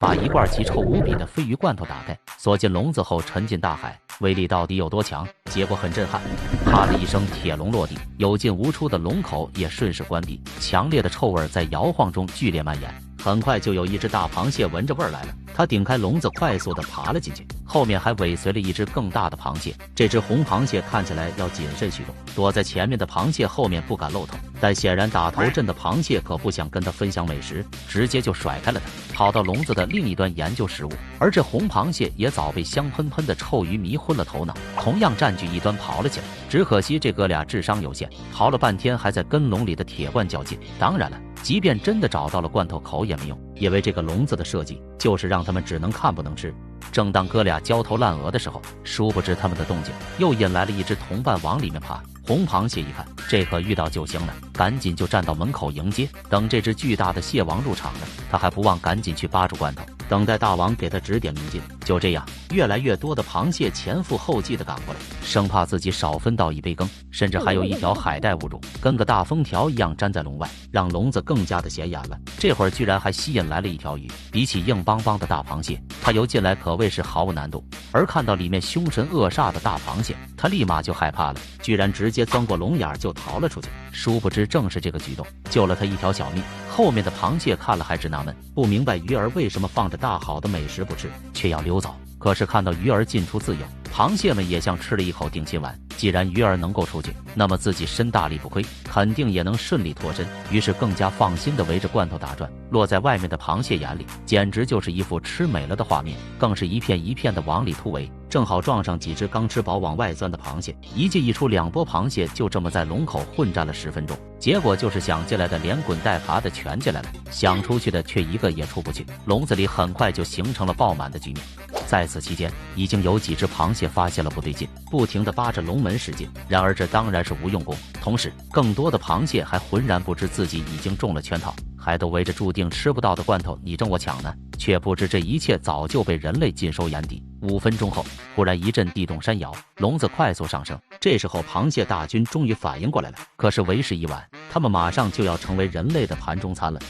把一罐奇臭无比的鲱鱼罐头打开，锁进笼子后沉进大海，威力到底有多强？结果很震撼，啪的一声，铁笼落地，有进无出的笼口也顺势关闭，强烈的臭味在摇晃中剧烈蔓延。很快就有一只大螃蟹闻着味儿来了，它顶开笼子，快速地爬了进去，后面还尾随了一只更大的螃蟹。这只红螃蟹看起来要谨慎许多，躲在前面的螃蟹后面不敢露头，但显然打头阵的螃蟹可不想跟它分享美食，直接就甩开了它，跑到笼子的另一端研究食物。而这红螃蟹也早被香喷喷的臭鱼迷昏了头脑，同样占据一端刨了起来。只可惜这哥俩智商有限，刨了半天还在跟笼里的铁罐较劲。当然了，即便真的找到了罐头口也没用，因为这个笼子的设计就是让他们只能看不能吃。正当哥俩焦头烂额的时候，殊不知他们的动静又引来了一只同伴往里面爬。红螃蟹一看这可遇到救星了，赶紧就站到门口迎接。等这只巨大的蟹王入场了，他还不忘赶紧去扒住罐头，等待大王给他指点迷津。就这样，越来越多的螃蟹前赴后继地赶过来，生怕自己少分到一杯羹。甚至还有一条海带误入，跟个大封条一样粘在笼外，让笼子更加的显眼了。这会儿居然还吸引来了一条鱼，比起硬邦邦的大螃蟹，它游进来可谓是毫无难度。而看到里面凶神恶煞的大螃蟹，他立马就害怕了，居然直接钻过笼眼就逃了出去。殊不知正是这个举动救了他一条小命。后面的螃蟹看了还直纳闷，不明白鱼儿为什么放着大好的美食不吃，却要溜走。可是看到鱼儿进出自由，螃蟹们也像吃了一口定心丸。既然鱼儿能够出去，那么自己身大力不亏，肯定也能顺利脱身。于是更加放心地围着罐头打转。落在外面的螃蟹眼里，简直就是一副吃美了的画面，更是一片一片的往里突围。正好撞上几只刚吃饱往外钻的螃蟹，一进一出两波螃蟹就这么在笼口混战了10分钟。结果就是想进来的连滚带爬的全进来了，想出去的却一个也出不去。笼子里很快就形成了爆满的局面。在此期间，已经有几只螃蟹发现了不对劲，不停地扒着笼门使劲。然而这当然是无用功，同时更多的螃蟹还浑然不知自己已经中了圈套，还都围着注定吃不到的罐头你争我抢呢，却不知这一切早就被人类尽收眼底。5分钟后，忽然一阵地动山摇，笼子快速上升。这时候螃蟹大军终于反应过来了，可是为时已晚，他们马上就要成为人类的盘中餐了。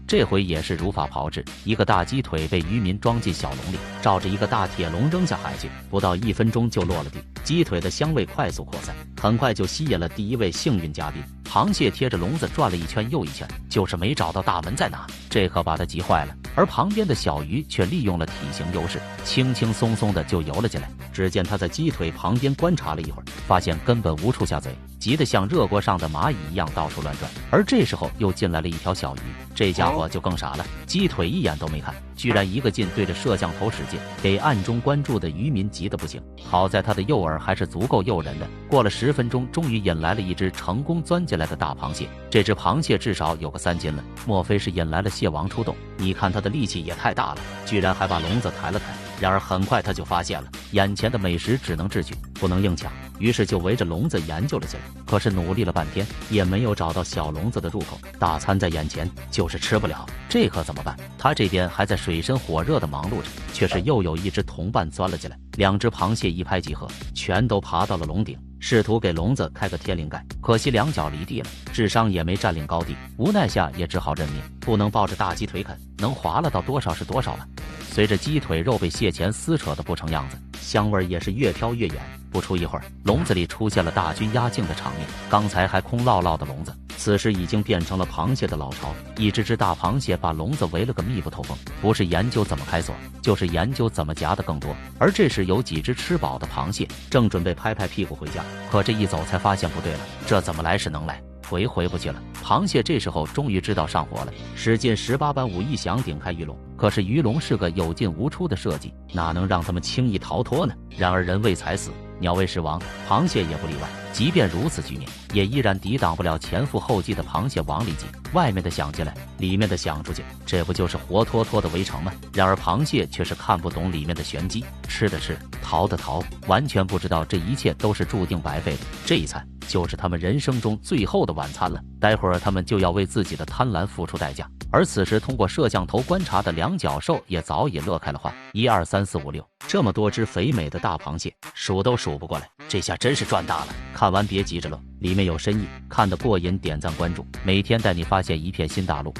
这回也是如法炮制，一个大鸡腿被渔民装进小笼里，照着一个大铁笼扔下海去，不到1分钟就落了地。鸡腿的香味快速扩散，很快就吸引了第一位幸运嘉宾。螃蟹贴着笼子转了一圈又一圈，就是没找到大门在哪，这可把他急坏了。而旁边的小鱼却利用了体型优势，轻轻松松的就游了进来。只见他在鸡腿旁边观察了一会儿，发现根本无处下嘴，急得像热锅上的蚂蚁一样到处乱转。而这时候又进来了一条小鱼，这家伙就更傻了，鸡腿一眼都没看，居然一个劲对着摄像头使劲，给暗中关注的渔民急得不行。好在他的诱饵还是足够诱人的，过了10分钟，终于引来了一只成功钻进来的大螃蟹。这只螃蟹至少有个3斤了，莫非是引来了蟹王出动？你看他的力气也太大了，居然还把笼子抬了抬。然而很快他就发现了，眼前的美食只能智取，不能硬抢，于是就围着笼子研究了起来。可是努力了半天，也没有找到小笼子的入口，大餐在眼前，就是吃不了，这可怎么办？他这边还在水深火热的忙碌着，却是又有一只同伴钻了进来，2只螃蟹一拍即合，全都爬到了笼顶，试图给笼子开个天灵盖。可惜2脚离地了，智商也没占领高地，无奈下也只好认命，不能抱着大鸡腿啃，能划拉到多少是多少吧。随着鸡腿肉被蟹钳撕扯的不成样子，香味也是越飘越远。不出一会儿，笼子里出现了大军压境的场面。刚才还空落落的笼子，此时已经变成了螃蟹的老巢。一只只大螃蟹把笼子围了个密不透风，不是研究怎么开锁，就是研究怎么夹的更多。而这时有几只吃饱的螃蟹正准备拍拍屁股回家，可这一走才发现不对了，这怎么来是能来，回不去了。螃蟹这时候终于知道上火了，使尽18般武艺想顶开鱼笼，可是鱼笼是个有进无出的设计，哪能让他们轻易逃脱呢？然而人为财死，鸟为食亡，螃蟹也不例外。即便如此局面，也依然抵挡不了前赴后继的螃蟹往里挤。外面的想进来，里面的想出去，这不就是活脱脱的围城吗？然而螃蟹却是看不懂里面的玄机，吃的吃，逃的逃，完全不知道这一切都是注定白费的。这一餐就是他们人生中最后的晚餐了，待会儿他们就要为自己的贪婪付出代价。而此时通过摄像头观察的两脚兽也早已乐开了花，1、2、3、4、5、6，这么多只肥美的大螃蟹，数都数不过来，这下真是赚大了。看完别急着乐，里面有深意，看得过瘾点赞关注，每天带你发现一片新大陆。